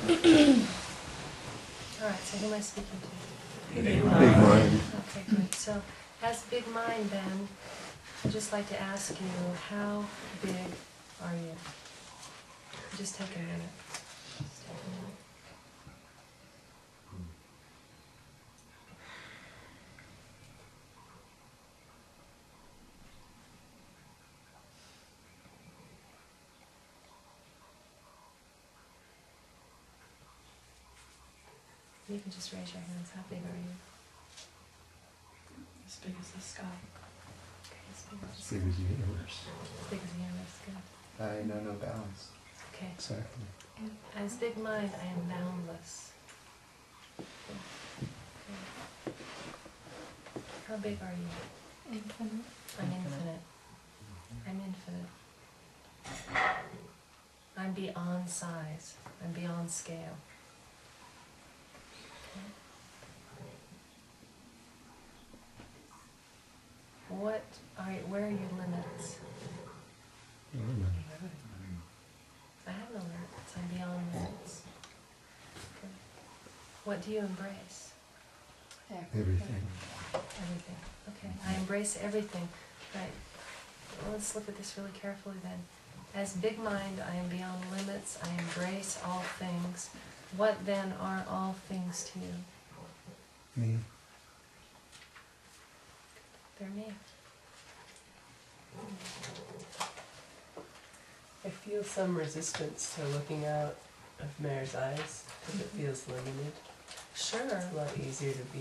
All right, so who am I speaking to? Big mind. Okay, good. So, as big mind, then, I'd just like to ask you, how big are you? Just take a minute. Just take a minute. You can just raise your hands. How big are you? As big as the sky. Okay, as big as As big as the universe. As big as the universe, good. I know no bounds. Okay. Exactly. As big mind, I am boundless. Okay. How big are you? Infinite. I'm infinite. I'm infinite. I'm beyond size. I'm beyond scale. Okay. Where are your limits? I have no limits. I'm beyond limits. Okay. What do you embrace? Everything. Everything. Okay. I embrace everything. Right. Well, let's look at this really carefully then. As big mind, I am beyond limits. I embrace all things. What then are all things to you? Me. They're me. I feel some resistance to looking out of Mare's eyes because it feels limited. Sure. It's a lot easier to be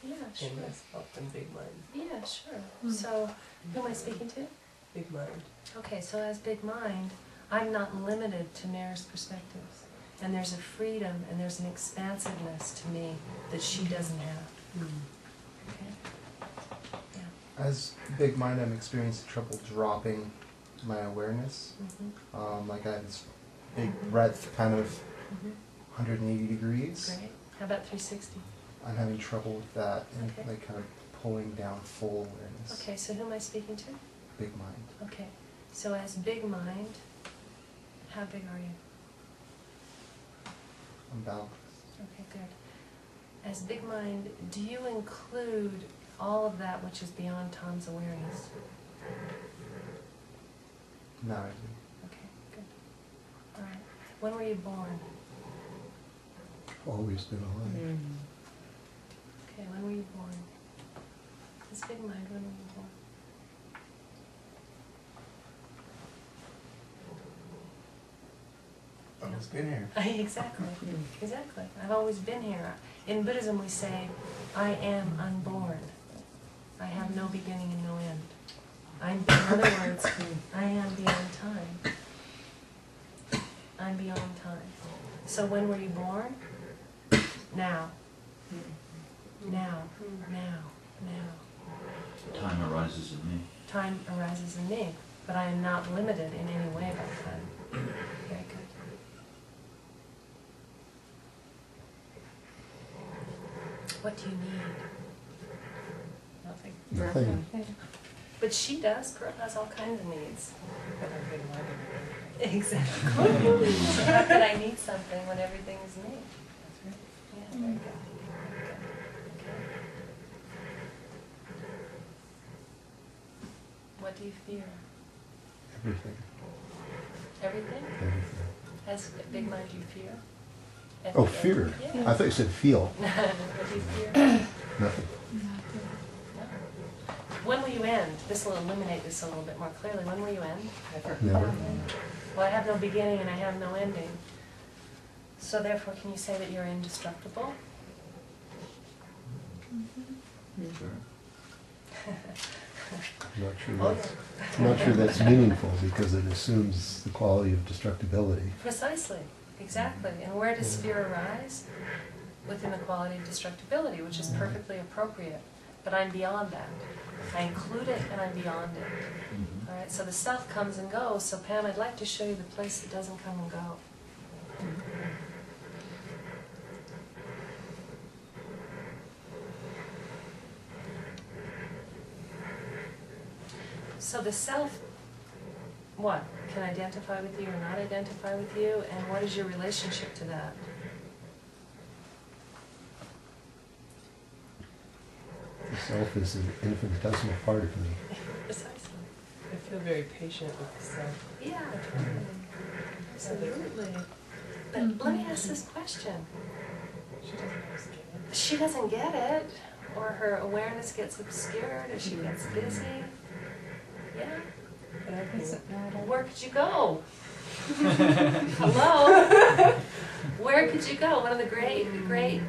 Yeah, sure. in myself than big mind. Yeah, sure. So, who am I speaking to? Big mind. Okay, so as big mind, I'm not limited to Mare's perspectives. And there's a freedom and there's an expansiveness to me that she doesn't have. Okay? Yeah. As big mind, I'm experiencing trouble dropping my awareness. Mm-hmm. Like I have this big breadth, kind of Mm-hmm. 180 degrees. Great. How about 360? I'm having trouble with that, and Okay. like kind of pulling down full awareness. Okay, so who am I speaking to? Big mind. Okay, so as big mind, how big are you? I'm balanced. Okay, good. As big mind, do you include all of that which is beyond Tom's awareness? Now I do. Okay, good. All right. When were you born? Always been alive. Okay, when were you born? As big mind, when were you born? Almost been here. Exactly, exactly. I've always been here. In Buddhism we say, I am unborn. I have no beginning and no end. In other words, I am beyond time. I'm beyond time. So when were you born? Now. Now. Now. Now. Time arises in me. Time arises in me, but I am not limited in any way by time. Very good. What do you need? Nothing. Nothing. But she does. Pearl has all kinds of needs. But I'm big minded. Exactly. So how could I need something when everything is me? That's right. Yeah, very good. Very good. Okay. What do you fear? Everything. Everything? Everything. As a big mind, do you fear? Oh, fear. Yeah. I thought you said feel. What do you fear? Nothing. No. When will you end? This will illuminate this a little bit more clearly. When will you end? Never. Well, I have no beginning and I have no ending. So therefore, can you say that you're indestructible? Sure. I'm not sure Oh, that's, I'm not sure that's meaningful because it assumes the quality of destructibility. Precisely, exactly. And where does fear arise? Within the quality of destructibility, which is perfectly appropriate. But I'm beyond that. I include it and I'm beyond it. All right, so the self comes and goes. So Pam, I'd like to show you the place that doesn't come and go. So the self, what? Can identify with you or not identify with you? And what is your relationship to that? The self is an infinitesimal part of me. Precisely. I feel very patient with the self. Yeah, totally. Absolutely. But let me ask this question. She doesn't always get it. She doesn't get it, or her awareness gets obscured, or she gets busy. Yeah? But I think Well, where could you go? Hello? Where could you go? One of the great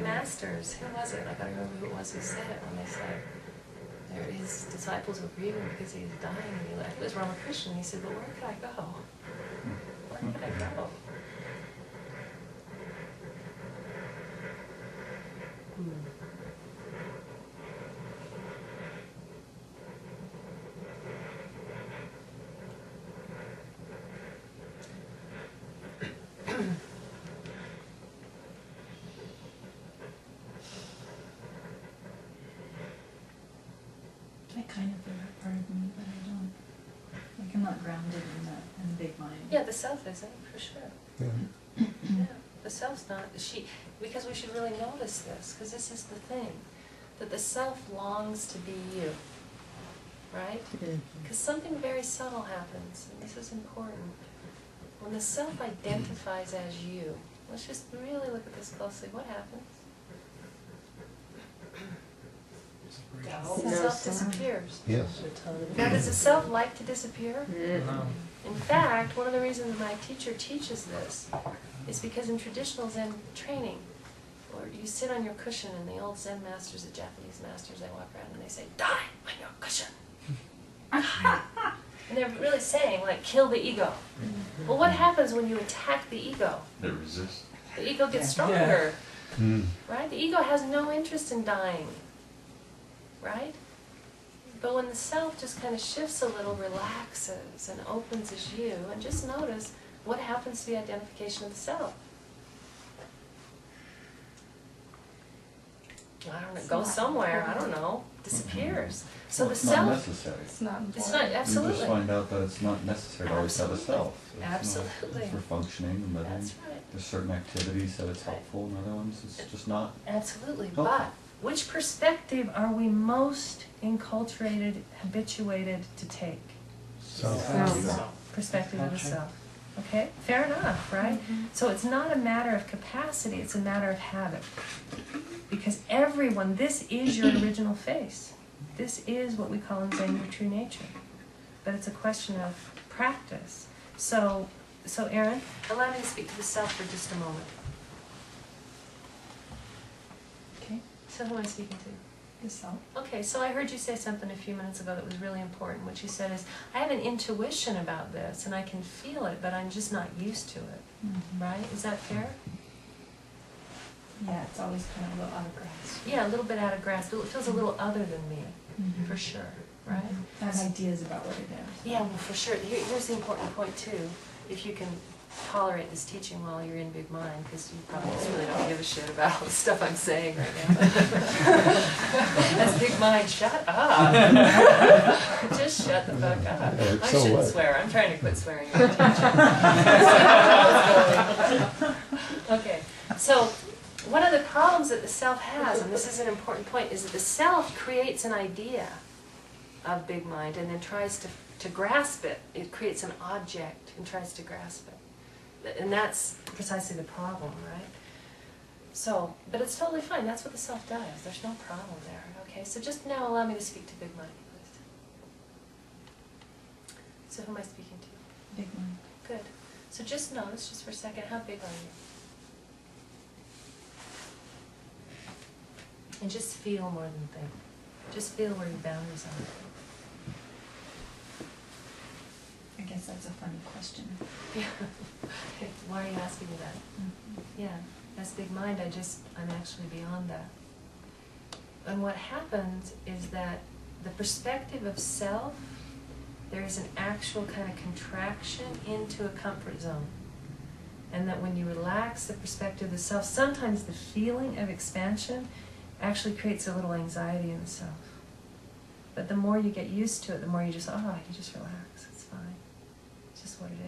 masters. Who was it? I gotta remember who it was who said it when they said his disciples were grieving because he was dying, and he left. It was Ramakrishna, and he said, "But where could I go? Where could I go?" I kind of feel that part of me, but I don't. Like I'm not grounded in the big mind. Yeah, the self isn't, for sure. Yeah. Yeah, the self's not, because we should really notice this, because this is the thing, that the self longs to be you, right? Because something very subtle happens, and this is important. When the self identifies as you, let's just really look at this closely, what happens? The self disappears. Yes. Now, does the self like to disappear? No. In fact, one of the reasons my teacher teaches this is because in traditional Zen training, or you sit on your cushion, and the old Zen masters, the Japanese masters, they walk around and they say, "Die on your cushion." And they're really saying, like, kill the ego. Well, what happens when you attack the ego? They resist. The ego gets stronger, Mm. right? The ego has no interest in dying, right? But when the self just kind of shifts a little, relaxes, and opens as you, and just notice what happens to the identification of the self. I don't know, goes somewhere, I don't know, disappears. So Well, the it's not self, necessary. It's not important. it's not, You just absolutely. find out that it's not necessary to always have a Absolutely. self. So it's not- Absolutely. For functioning and living. That's right. There's certain activities that it's Right. helpful, and other ones it's just not. Absolutely, Oh. but which perspective are we most enculturated, habituated to take? Self. Perspective of the self. Okay, fair enough, right? So it's not a matter of capacity, it's a matter of habit. Because everyone, this is your original face. This is what we call in Zen your true nature. But it's a question of practice. So Erin, allow me to speak to the self for just a moment. Okay. So who am I speaking to? The self. Okay, so I heard you say something a few minutes ago that was really important. What you said is, I have an intuition about this, and I can feel it, but I'm just not used to it, right? Is that fair? Yeah, it's always kind of a little out of grasp. Yeah, a little bit out of grasp. It feels a little other than me, Mhm. for sure, right? I have ideas about what it is. Yeah, well, for sure. Here's the important point, too. If you can tolerate this teaching while you're in big mind, because you probably just really don't give a shit about all the stuff I'm saying right now. That's big mind, shut up. Just shut the fuck up. Yeah, I so shouldn't what? swear. I'm trying to quit swearing in the teaching. Okay, so one of the problems that the self has, and this is an important point, is that the self creates an idea of big mind and then tries to grasp it. It creates an object and tries to grasp it. And that's precisely the problem, right? So, but it's totally fine. That's what the self does. There's no problem there. Okay, so just now allow me to speak to big mind, please. So who am I speaking to? Big mind. Good. So just notice, just for a second, how big are you? And just feel more than think. Just feel where your boundaries are. I guess that's a funny question. Yeah. Why are you asking me that? Yeah, as big mind, I'm actually beyond that. And what happens is that the perspective of self, there is an actual kind of contraction into a comfort zone. And that when you relax the perspective of the self, sometimes the feeling of expansion actually creates a little anxiety in the self. But the more you get used to it, the more you just relax, it's fine. It's just what it is.